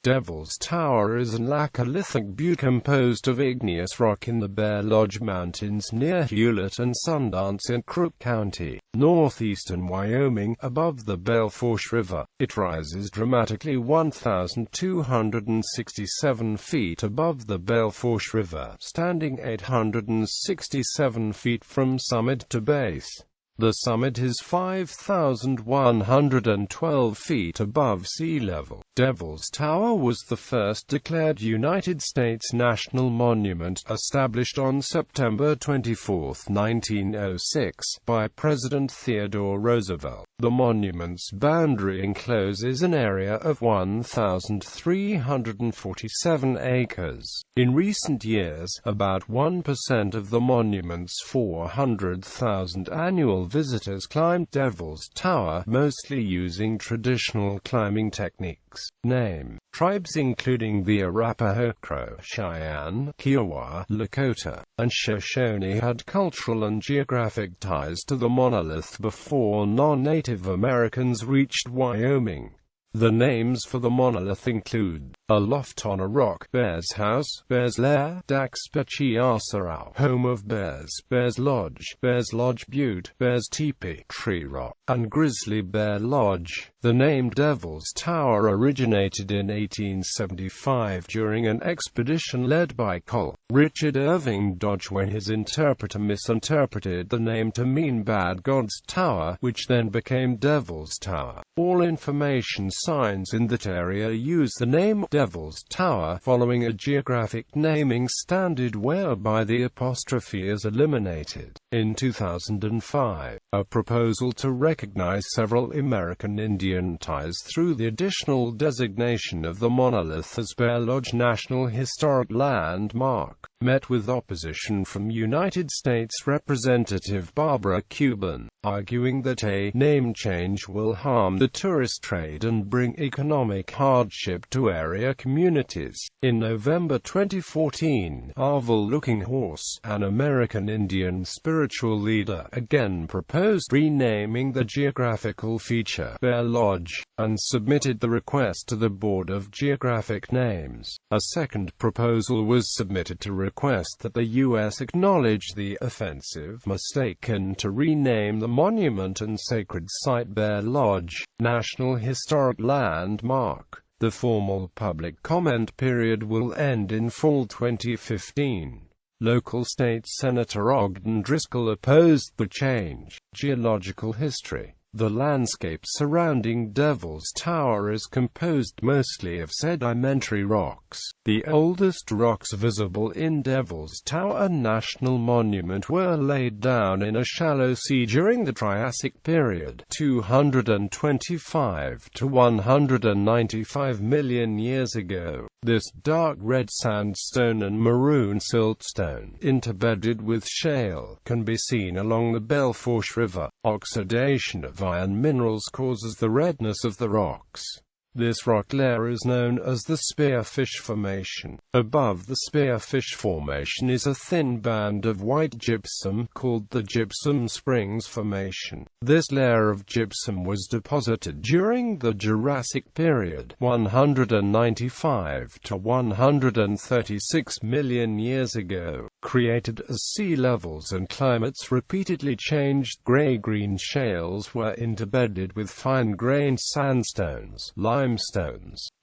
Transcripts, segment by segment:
Devil's Tower is a laccolithic butte composed of igneous rock in the Belle Fourche Mountains near Hulett and Sundance in Crook County, northeastern Wyoming, above the Belle Fourche River. It rises dramatically 1,267 feet above the Belle Fourche River, standing 867 feet from summit to base. The summit is 5,112 feet above sea level. Devil's Tower was the first declared United States national monument, established on September 24, 1906, by President Theodore Roosevelt. The monument's boundary encloses an area of 1,347 acres. In recent years, about 1% of the monument's 400,000 annual visitors climbed Devil's Tower, mostly using traditional climbing techniques. Name: tribes including the Arapaho, Crow, Cheyenne, Kiowa, Lakota, and Shoshone had cultural and geographic ties to the monolith before non-Native Americans reached Wyoming. The names for the monolith include a loft on a rock, Bear's House, Bear's Lair, Dax Bechiasarau, Home of Bears, Bear's Lodge Butte, Bear's Teepee, Tree Rock, and Grizzly Bear Lodge. The name Devil's Tower originated in 1875 during an expedition led by Col. Richard Irving Dodge when his interpreter misinterpreted the name to mean Bad God's Tower, which then became Devil's Tower. All information signs in that area use the name Devil's Tower, following a geographic naming standard whereby the apostrophe is eliminated. In 2005, a proposal to recognize several American Indian ties through the additional designation of the monolith as Belle Fourche National Historic Landmark met with opposition from United States Representative Barbara Cuban, arguing that a name change will harm the tourist trade and bring economic hardship to area communities. In November 2014, Arvel Looking Horse, an American Indian spiritual leader, again proposed renaming the geographical feature Belle Fourche, and submitted the request to the Board of Geographic Names. A second proposal was submitted to request that the U.S. acknowledge the offensive mistake and to rename the monument and sacred site Belle Fourche National Historic Landmark. The formal public comment period will end in fall 2015. Local State Senator Ogden Driscoll opposed the change. Geological history: the landscape surrounding Devil's Tower is composed mostly of sedimentary rocks. The oldest rocks visible in Devil's Tower National Monument were laid down in a shallow sea during the Triassic period, 225 to 195 million years ago. This dark red sandstone and maroon siltstone, interbedded with shale, can be seen along the Belle Fourche River. Oxidation of iron minerals causes the redness of the rocks. This rock layer is known as the Spearfish Formation. Above the Spearfish Formation is a thin band of white gypsum, called the Gypsum Springs Formation. This layer of gypsum was deposited during the Jurassic period, 195 to 136 million years ago. Created as sea levels and climates repeatedly changed, gray-green shales were interbedded with fine-grained sandstones, limestones,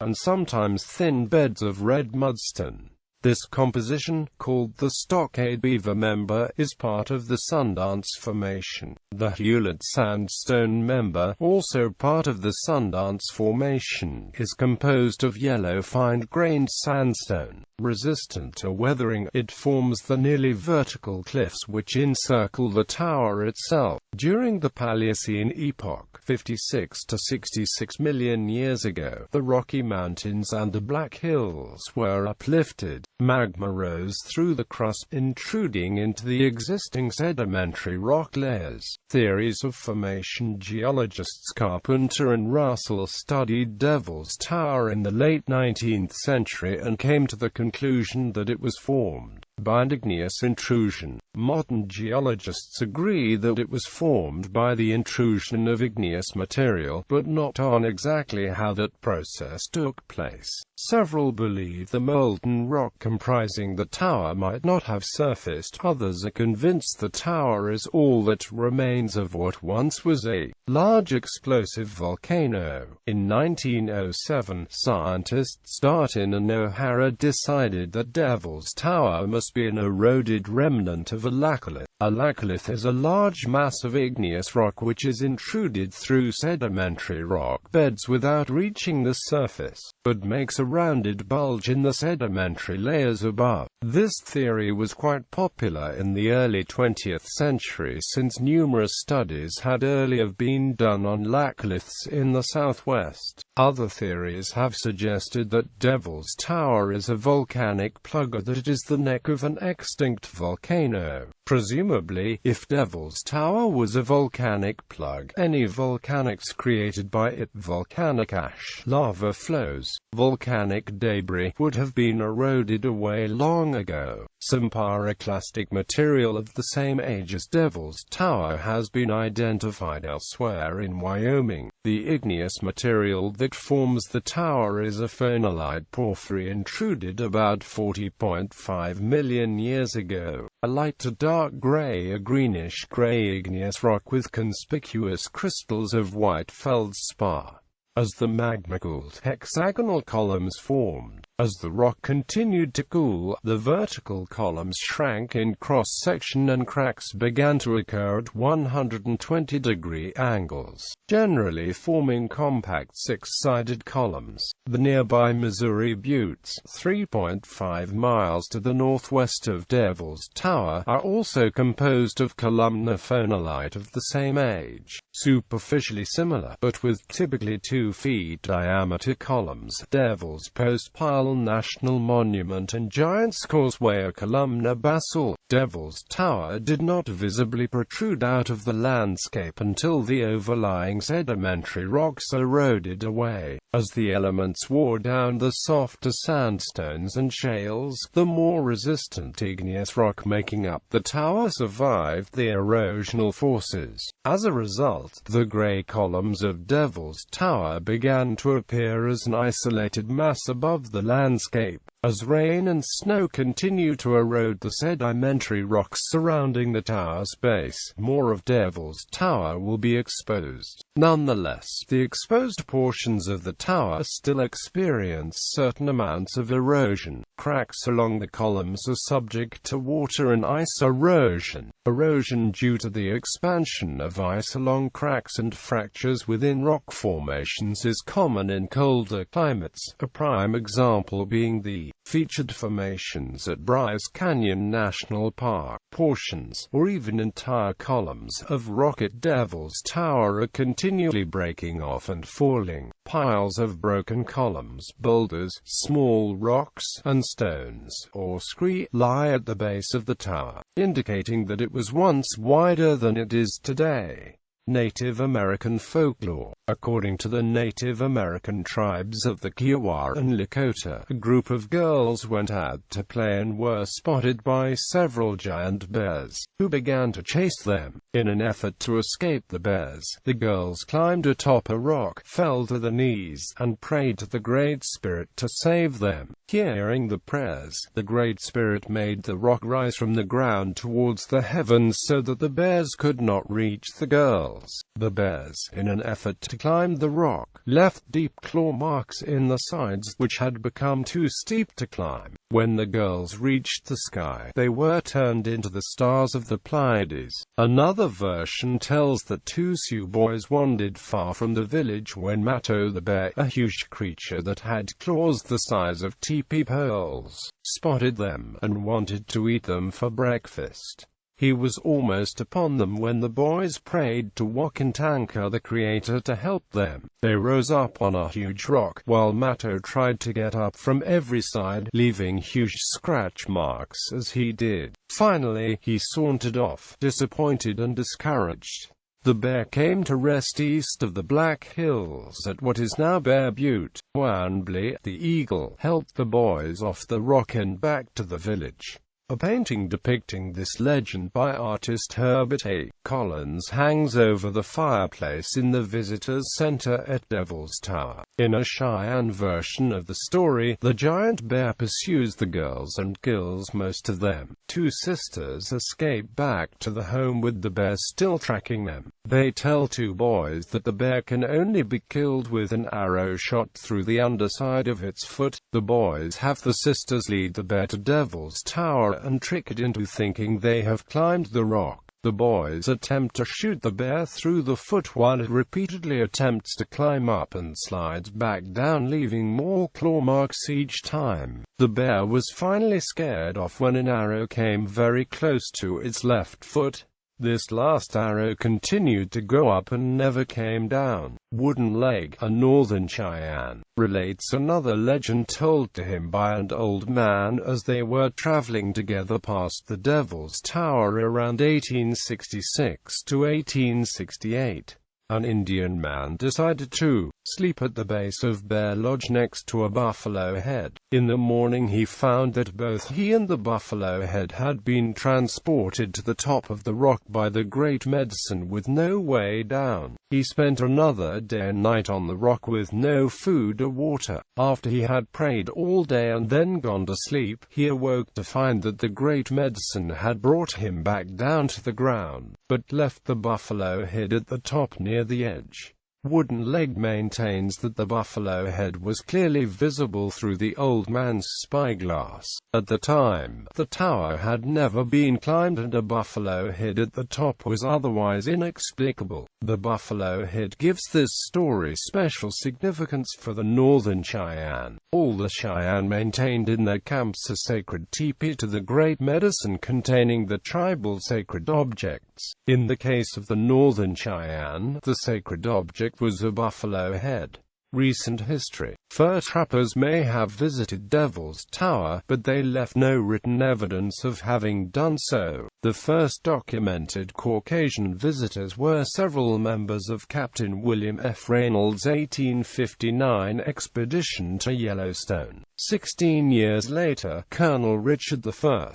and sometimes thin beds of red mudstone. This composition, called the Stockade Beaver Member, is part of the Sundance Formation. The Hulett Sandstone Member, also part of the Sundance Formation, is composed of yellow fine-grained sandstone. Resistant to weathering, it forms the nearly vertical cliffs which encircle the tower itself. During the Paleocene epoch, 56 to 66 million years ago, the Rocky Mountains and the Black Hills were uplifted. Magma rose through the crust, intruding into the existing sedimentary rock layers. Theories of formation: geologists Carpenter and Russell studied Devil's Tower in the late 19th century and came to the conclusion that it was formed by an igneous intrusion. Modern geologists agree that it was formed by the intrusion of igneous material, but not on exactly how that process took place. Several believe the molten rock comprising the tower might not have surfaced. Others are convinced the tower is all that remains of what once was a large explosive volcano. In 1907, scientists Darton and O'Hara decided that Devil's Tower must be an eroded remnant of a laccolith. A laccolith is a large mass of igneous rock which is intruded through sedimentary rock beds without reaching the surface, but makes a rounded bulge in the sedimentary layers above. This theory was quite popular in the early 20th century since numerous studies had earlier been done on laccoliths in the southwest. Other theories have suggested that Devil's Tower is a volcanic plug or that it is the neck of an extinct volcano. Presumably, if Devil's Tower was a volcanic plug, any volcanics created by it, volcanic ash, lava flows, volcanic debris, would have been eroded away long ago. Some pyroclastic material of the same age as Devil's Tower has been identified elsewhere in Wyoming. The igneous material that forms the tower is a phonolite porphyry intruded about 40.5 million years ago. A light to dark gray or greenish-gray igneous rock with conspicuous crystals of white feldspar. As the magma cooled, hexagonal columns formed. As the rock continued to cool, the vertical columns shrank in cross-section and cracks began to occur at 120-degree angles, generally forming compact six-sided columns. The nearby Missouri Buttes, 3.5 miles to the northwest of Devil's Tower, are also composed of columnar phonolite of the same age, superficially similar, but with typically 2 feet diameter columns. Devil's Postpile National Monument and Giant's Causeway are columnar basalt. Devil's Tower did not visibly protrude out of the landscape until the overlying sedimentary rocks eroded away. As the elements wore down the softer sandstones and shales, the more resistant igneous rock making up the tower survived the erosional forces. As a result, the gray columns of Devil's Tower began to appear as an isolated mass above the landscape. As rain and snow continue to erode the sedimentary rocks surrounding the tower's base, more of Devil's Tower will be exposed. Nonetheless, the exposed portions of the tower still experience certain amounts of erosion. Cracks along the columns are subject to water and ice erosion. Erosion due to the expansion of ice along cracks and fractures within rock formations is common in colder climates, a prime example being the featured formations at Bryce Canyon National Park. Portions, or even entire columns, of rock at Devil's Tower are continually breaking off and falling. Piles of broken columns, boulders, small rocks, and stones, or scree, lie at the base of the tower, indicating that it was once wider than it is today. Native American folklore. According to the Native American tribes of the Kiowa and Lakota, a group of girls went out to play and were spotted by several giant bears, who began to chase them. In an effort to escape the bears, the girls climbed atop a rock, fell to their knees, and prayed to the Great Spirit to save them. Hearing the prayers, the Great Spirit made the rock rise from the ground towards the heavens so that the bears could not reach the girls. The bears, in an effort to climb the rock, left deep claw marks in the sides which had become too steep to climb. When the girls reached the sky, they were turned into the stars of the Pleiades. Another version tells that 2 Sioux boys wandered far from the village when Matto the bear, a huge creature that had claws the size of teepee poles, spotted them and wanted to eat them for breakfast. He was almost upon them when the boys prayed to Wakantanka the Creator to help them. They rose up on a huge rock, while Matto tried to get up from every side, leaving huge scratch marks as he did. Finally, he sauntered off, disappointed and discouraged. The bear came to rest east of the Black Hills at what is now Bear Butte. Wanblee, the eagle, helped the boys off the rock and back to the village. A painting depicting this legend by artist Herbert A. Collins hangs over the fireplace in the Visitors Center at Devil's Tower. In a Cheyenne version of the story, the giant bear pursues the girls and kills most of them. Two sisters escape back to the home with the bear still tracking them. They tell two boys that the bear can only be killed with an arrow shot through the underside of its foot. The boys have the sisters lead the bear to Devil's Tower and trick it into thinking they have climbed the rock. The boys attempt to shoot the bear through the foot while it repeatedly attempts to climb up and slides back down, leaving more claw marks each time. The bear was finally scared off when an arrow came very close to its left foot. This last arrow continued to go up and never came down. Wooden Leg, a northern Cheyenne, relates another legend told to him by an old man as they were traveling together past the Devil's Tower around 1866 to 1868. An Indian man decided to sleep at the base of Bear Lodge next to a buffalo head. In the morning he found that both he and the buffalo head had been transported to the top of the rock by the Great Medicine with no way down. He spent another day and night on the rock with no food or water. After he had prayed all day and then gone to sleep, he awoke to find that the Great Medicine had brought him back down to the ground, but left the buffalo head at the top near the edge. Wooden Leg maintains that the buffalo head was clearly visible through the old man's spyglass. At the time, the tower had never been climbed and a buffalo head at the top was otherwise inexplicable. The buffalo head gives this story special significance for the northern Cheyenne. All the Cheyenne maintained in their camps a sacred teepee to the Great Medicine containing the tribal sacred objects. In the case of the northern Cheyenne, the sacred object was a buffalo head. Recent history. Fur trappers may have visited Devil's Tower, but they left no written evidence of having done so. The first documented Caucasian visitors were several members of Captain William F. Reynolds' 1859 expedition to Yellowstone. 16 years later, Colonel Richard I.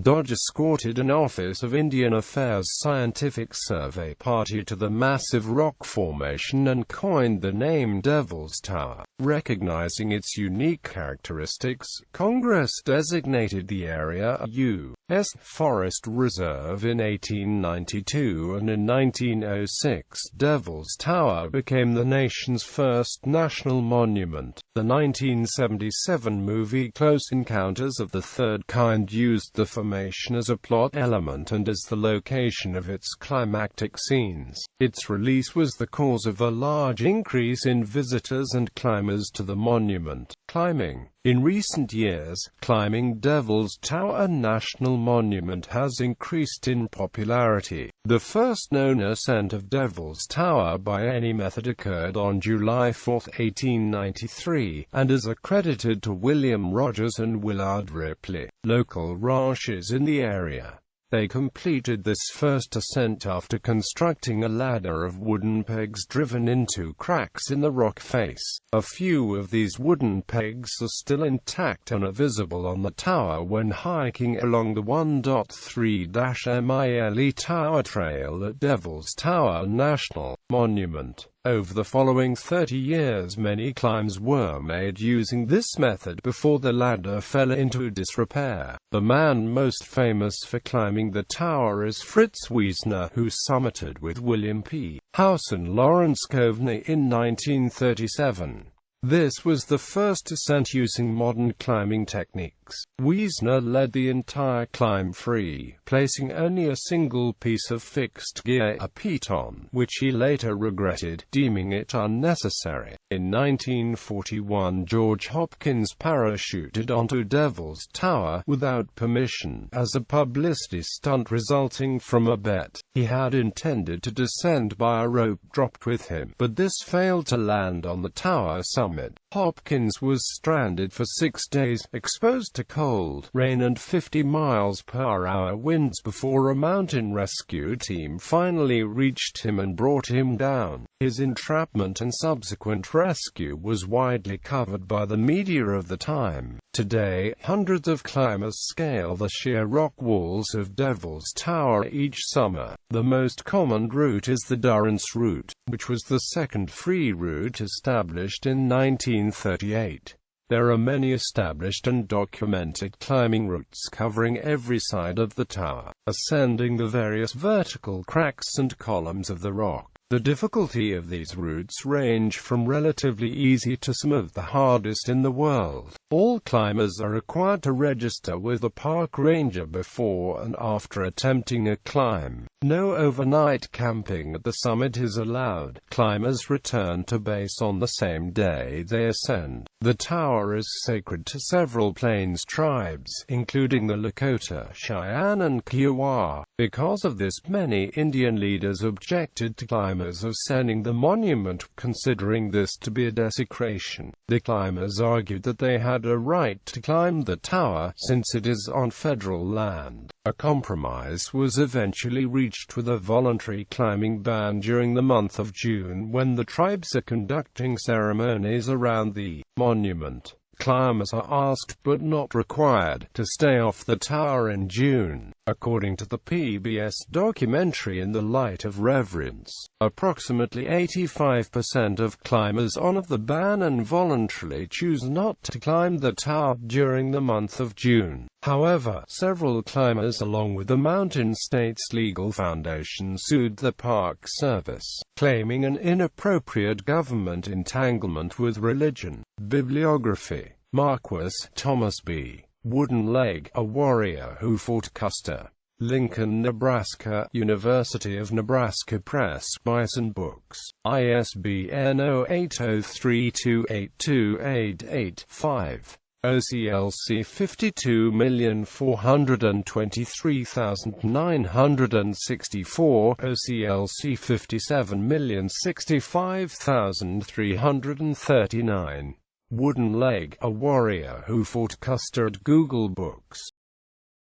Dodge escorted an Office of Indian Affairs scientific survey party to the massive rock formation and coined the name Devil's Tower. Recognizing its unique characteristics, Congress designated the area a U.S. Forest Reserve in 1892, and in 1906, Devil's Tower became the nation's first national monument. The 1977 movie Close Encounters of the Third Kind used the formation as a plot element and as the location of its climactic scenes. Its release was the cause of a large increase in visitors and climbers to the monument. Climbing. In recent years, climbing Devil's Tower National Monument has increased in popularity. The first known ascent of Devil's Tower by any method occurred on July 4, 1893, and is accredited to William Rogers and Willard Ripley, local ranchers in the area. They completed this first ascent after constructing a ladder of wooden pegs driven into cracks in the rock face. A few of these wooden pegs are still intact and are visible on the tower when hiking along the 1.3-mile Tower Trail at Devil's Tower National Monument. Over the following 30 years, many climbs were made using this method before the ladder fell into disrepair. The man most famous for climbing the tower is Fritz Wiesner, who summited with William P. House and Lawrence Coveney in 1937. This was the first ascent using modern climbing techniques. Wiesner led the entire climb free, placing only a single piece of fixed gear, a piton, which he later regretted, deeming it unnecessary. In 1941, George Hopkins parachuted onto Devil's Tower without permission, as a publicity stunt resulting from a bet. He had intended to descend by a rope dropped with him, but this failed to land on the tower summit. Hopkins was stranded for 6 days, exposed to cold, rain and 50 miles/hour winds before a mountain rescue team finally reached him and brought him down. His entrapment and subsequent rescue was widely covered by the media of the time. Today, hundreds of climbers scale the sheer rock walls of Devil's Tower each summer. The most common route is the Durance route, which was the second free route established in 1938. There are many established and documented climbing routes covering every side of the tower, ascending the various vertical cracks and columns of the rock. The difficulty of these routes range from relatively easy to some of the hardest in the world. All climbers are required to register with a park ranger before and after attempting a climb. No overnight camping at the summit is allowed. Climbers return to base on the same day they ascend. The tower is sacred to several Plains tribes, including the Lakota, Cheyenne and Kiowa. Because of this, many Indian leaders objected to climbers ascending the monument, considering this to be a desecration. The climbers argued that they had a right to climb the tower, since it is on federal land. A compromise was eventually reached with a voluntary climbing ban during the month of June, when the tribes are conducting ceremonies around the monument. Climbers are asked, but not required, to stay off the tower in June. According to the PBS documentary In the Light of Reverence, approximately 85% of climbers honor the ban and voluntarily choose not to climb the tower during the month of June. However, several climbers along with the Mountain States Legal Foundation sued the Park Service, claiming an inappropriate government entanglement with religion. Bibliography. Marquis, Thomas B. Wooden Leg, a warrior who fought Custer. Lincoln, Nebraska, University of Nebraska Press, Bison Books. ISBN 0803282885. OCLC 52,423,964, OCLC 57,065,339. Wooden Leg, a warrior who fought Custer at Google Books.